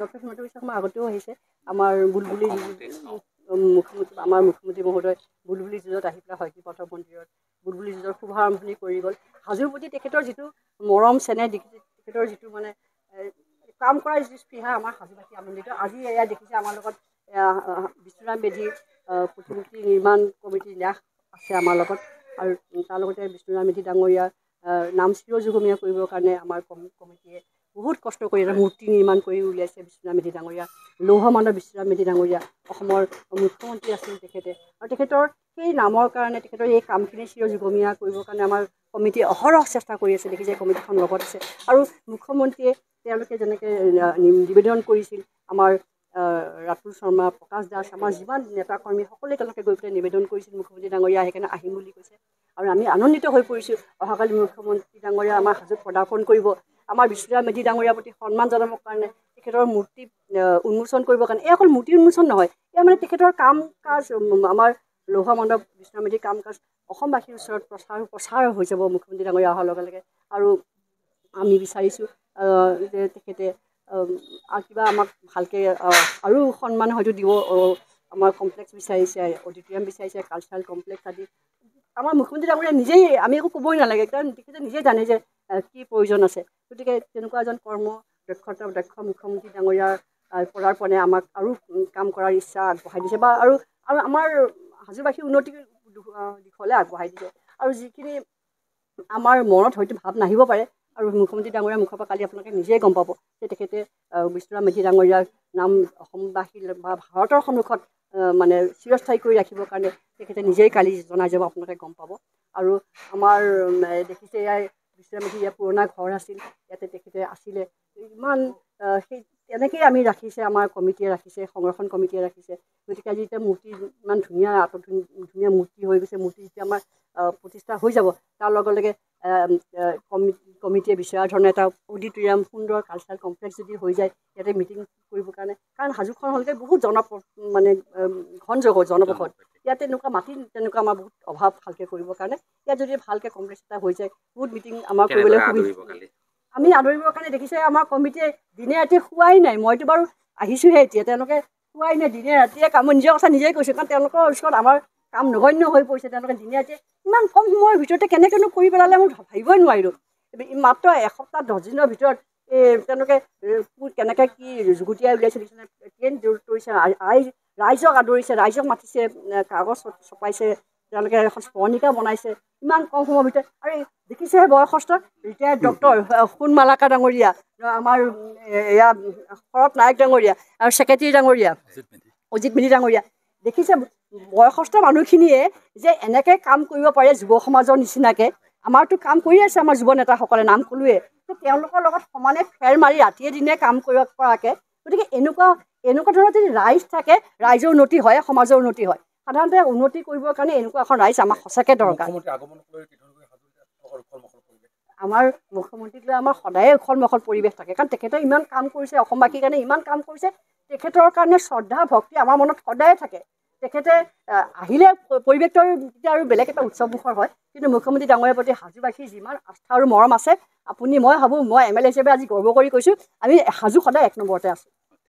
Doctor Himanta Biswa Sarma আগতেও আহিছে আমাৰ বুলবুলি মুখ্যমন্ত্ৰী আমাৰ মুখ্যমন্ত্ৰী মহোদয় বুলবুলি যুঁজত আহি পেলাই শক্তি পথৰ মন্দিৰত বুলবুলি যুঁজৰ শুভাৰম্ভণি কৰি গ'ল। হাজোৰ প্ৰতি তেখেতৰ যিটো মৰম চেনেহ তেখেতৰ যিটো মানে কাম কৰাৰ যিটো স্পৃহা আমাৰ হাজোবাসী আনন্দিত। আজি এয়া দেখিছে আমাৰ লগত বিষ্ণুৰাম মেধিৰ প্ৰতিমূৰ্তি নিৰ্মাণ কমিটিৰ ন্যাস আছে আমাৰ লগত আৰু তাৰ লগতে বিষ্ণুৰাম মেধি ডাঙৰীয়াৰ নাম চিৰযুগমীয়া কৰিবৰ কাৰণে আমাৰ কমিটিয়ে বহুত কষ্ট কৰি এটা মূৰ্তি নিৰ্মাণ কৰি উলিয়াইছে। বিষ্ণুৰাম মেধি ডাঙৰীয়া লৌহ মানৱ বিষ্ণুৰাম মেধি ডাঙৰীয়া অসমৰ মুখ্যমন্ত্ৰী আছিল তেখেতে আৰু তেখেতৰ সেই নামৰ কাৰণে তেখেতৰ এই কামখিনি চিৰযুগমীয়া কৰিবৰ কাৰণে আমাৰ কমিটিয়ে অহৰহ চেষ্টা কৰি আছে। দেখিছে কমিটিখন লগত আছে আৰু মুখ্যমন্ত্ৰীয়ে তেওঁলোকে যেনেকৈ নিবেদন কৰিছিল আমাৰ ৰাতুল শৰ্মা প্ৰকাশ দাস আমাৰ যিমান নেতা কৰ্মী সকলোৱে তেওঁলোকে গৈ পেলাই নিবেদন কৰিছিল মুখ্যমন্ত্ৰী ডাঙৰীয়া সেইকাৰণে আহিম বুলি কৈছে আৰু আমি আনন্দিত হৈ পৰিছোঁ। অহাকালি মুখ্যমন্ত্ৰী ডাঙৰীয়া আমাৰ হাজোত পদাৰ্পণ কৰিব আমাৰ বিষ্ণুৰাম মেধি ডাঙৰীয়াৰ প্ৰতি সন্মান জনাবৰ কাৰণে তেখেতৰ মূৰ্তি উন্মোচন কৰিবৰ কাৰণে এই অকল মূৰ্তি উন্মোচন নহয় এয়া মানে তেখেতৰ কাম কাজ আমাৰ লৌহ মানৱ বিষ্ণুৰাম মেধিৰ কাম কাজ অসমবাসীৰ ওচৰত প্ৰচাৰ হৈ যাব মুখ্যমন্ত্ৰী ডাঙৰীয়া অহাৰ লগে লগে আৰু আমি বিচাৰিছোঁ যে তেখেতে কিবা আমাক ভালকৈ আৰু সন্মান হয়তো দিব। আমাৰ কমপ্লেক্স বিচাৰিছে অডিটৰিয়াম বিচাৰিছে কালচাৰেল কমপ্লেক্স আদি আমাৰ মুখ্যমন্ত্ৰী ডাঙৰীয়া নিজেই আমি একো ক'বই নালাগে কাৰণ তেখেতে নিজেই জানে যে কি প্ৰয়োজন আছে। গতিকে তেনেকুৱা এজন দক্ষ মুখ্যমন্ত্ৰী ডাঙৰীয়াৰ পদাৰ্পণে আমাক আৰু কাম কৰাৰ ইচ্ছা আগবঢ়াই দিছে বা আৰু আমাৰ হাজোবাসী উন্নতিৰ দিশলৈ আগবঢ়াই দিছে আৰু যিখিনি আমাৰ মনত হয়তো ভাৱ নাহিব পাৰে আৰু মুখ্যমন্ত্ৰী ডাঙৰীয়াৰ মুখৰ পৰা কালি আপোনালোকে নিজেই গম পাব যে তেখেতে বিষ্ণুৰাম মেধি ডাঙৰীয়াৰ নাম অসমবাসী বা ভাৰতৰ সন্মুখত মানে চিৰস্থায়ী কৰি ৰাখিবৰ কাৰণে তেখেতে নিজেই কালি জনাই যাব আপোনালোকে গম পাব। আৰু আমাৰ দেখিছে ইয়াৰ বিষ্ণুৰাম মেধিৰ ইয়াৰ পুৰণা ঘৰ আছিল ইয়াতে তেখেতে আছিলে ইমান সেই তেনেকেই আমি ৰাখিছে আমাৰ কমিটিয়ে ৰাখিছে সংৰক্ষণ কমিটিয়ে ৰাখিছে। গতিকে আজি এতিয়া মূৰ্তি ইমান ধুনীয়া ধুনীয়া মূৰ্তি হৈ গৈছে। মূৰ্তি যেতিয়া আমাৰ প্ৰতিষ্ঠা হৈ যাব তাৰ লগে লগে কমিটিয়ে বিচৰা ধৰণে এটা অডিটৰিয়াম সুন্দৰ কালচাৰেল কমপ্লেক্স যদি হৈ যায় ইয়াতে মিটিং কৰিবৰ কাৰণে কাৰণ হাজোখন হ'লগৈ বহুত মানে ঘন জনবসত ইয়াত তেনেকুৱা মাটি তেনেকুৱা আমাৰ বহুত অভাৱ ভালকৈ কৰিবৰ কাৰণে ইয়াত যদি ভালকৈ কমপ্লেক্স এটা হৈ যায় বহুত মিটিং আমাৰ কৰিবলৈ সুবিধা। আমি আদৰিবৰ কাৰণে দেখিছে আমাৰ কমিটিয়ে দিনে ৰাতিয়ে শোৱাই নাই। মইতো বাৰু আহিছোঁহে এতিয়া তেওঁলোকে শোৱাই নাই দিনে ৰাতিয়ে কাম নিজৰ কথা নিজেই কৈছোঁ কাৰণ তেওঁলোকৰ ওচৰত আমাৰ কাম নগণ্য হৈ পৰিছে। তেওঁলোকে দিনে ৰাতিয়ে ইমান কম সময়ৰ ভিতৰতে কেনেকৈনো কৰি পেলালে মই ভাবিবই নোৱাৰিলোঁ। মাত্ৰ এসপ্তাহ 10 দিনৰ ভিতৰত তেওঁলোকে কেনেকৈ কি যুগুতীয়াই উলিয়াইছে ট্ৰেইন তৰিছে ৰাইজক আদৰিছে ৰাইজক মাতিছে কাগজ ছপাইছে তেওঁলোকে এখন স্মৰণিকা বনাইছে ইমান কম সময়ৰ ভিতৰত আৰু দেখিছেহে বয়সস্থ ৰিটায়াৰ্ড ডক্টৰ সোণ মালাকা ডাঙৰীয়া আমাৰ এয়া শৰৎ নায়ক ডাঙৰীয়া আৰু ছেক্ৰেটেৰী ডাঙৰীয়া অজিত মেধি ডাঙৰীয়া দেখিছে বয়সস্থ মানুহখিনিয়ে যে এনেকৈ কাম কৰিব পাৰে যুৱ সমাজৰ নিচিনাকৈ আমাৰতো কাম কৰি আছে আমাৰ যুৱ নেতাসকলে নাম ক'লোৱে তেওঁলোকৰ লগত সমানে ফেৰ মাৰি ৰাতিয়ে দিনে কাম কৰিব পৰাকৈ। গতিকে এনেকুৱা ধৰণৰ যদি ৰাইজ থাকে ৰাইজৰ উন্নতি হয় সমাজৰ উন্নতি হয়। সাধাৰণতে উন্নতি কৰিবৰ কাৰণে এনেকুৱা এখন ৰাইজ আমাক সঁচাকৈ দৰকাৰ। আমাৰ মুখ্যমন্ত্ৰীক লৈ আমাৰ সদায়ে উখল মাখল পৰিৱেশ থাকে কাৰণ তেখেতে ইমান কাম কৰিছে অসমবাসীৰ কাৰণে ইমান কাম কৰিছে তেখেতৰ কাৰণে শ্ৰদ্ধা ভক্তি আমাৰ মনত সদায়ে থাকে। তেখেতে আহিলে পৰিৱেশটো তেতিয়া আৰু বেলেগ এটা উৎসৱমুখৰ হয় কিন্তু মুখ্যমন্ত্ৰী ডাঙৰীয়াৰ প্ৰতি হাজোবাসীৰ যিমান আস্থা আৰু মৰম আছে আপুনি মই ভাবোঁ মই MLA হিচাপে আজি গৰ্ব কৰি কৈছোঁ আমি হাজো সদায় 1 নম্বৰতে আছোঁ।